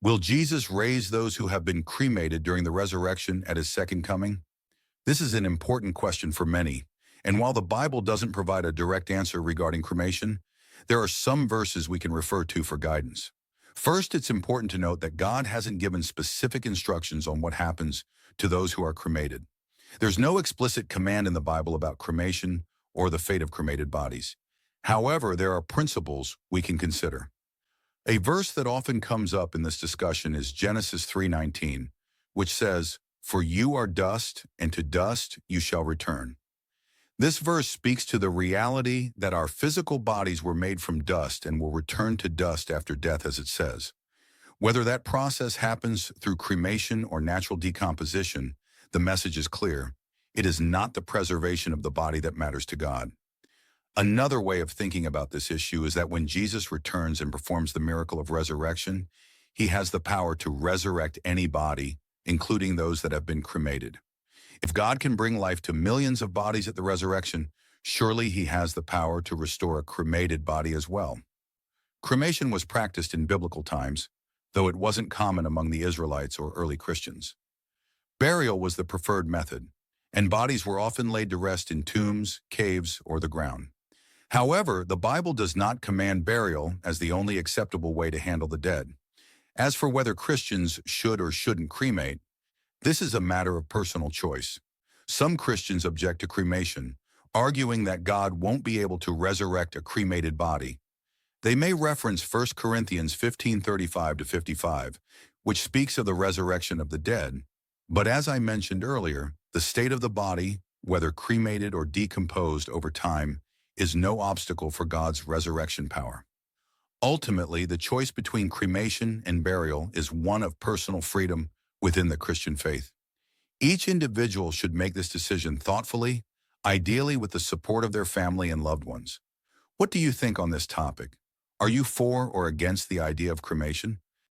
Will Jesus raise those who have been cremated during the resurrection at his second coming? This is an important question for many, and while the Bible doesn't provide a direct answer regarding cremation, there are some verses we can refer to for guidance. First, it's important to note that God hasn't given specific instructions on what happens to those who are cremated. There's no explicit command in the Bible about cremation or the fate of cremated bodies. However, there are principles we can consider. A verse that often comes up in this discussion is Genesis 3:19, which says, "For you are dust, and to dust you shall return." This verse speaks to the reality that our physical bodies were made from dust and will return to dust after death, as it says. Whether that process happens through cremation or natural decomposition, the message is clear. It is not the preservation of the body that matters to God. Another way of thinking about this issue is that when Jesus returns and performs the miracle of resurrection, he has the power to resurrect any body, including those that have been cremated. If God can bring life to millions of bodies at the resurrection, surely he has the power to restore a cremated body as well. Cremation was practiced in biblical times, though it wasn't common among the Israelites or early Christians. Burial was the preferred method, and bodies were often laid to rest in tombs, caves, or the ground. However, the Bible does not command burial as the only acceptable way to handle the dead. As for whether Christians should or shouldn't cremate, this is a matter of personal choice. Some Christians object to cremation, arguing that God won't be able to resurrect a cremated body. They may reference 1 Corinthians 15:35-55, which speaks of the resurrection of the dead. But as I mentioned earlier, the state of the body, whether cremated or decomposed over time, is no obstacle for God's resurrection power. Ultimately, the choice between cremation and burial is one of personal freedom within the Christian faith. Each individual should make this decision thoughtfully, ideally with the support of their family and loved ones. What do you think on this topic? Are you for or against the idea of cremation?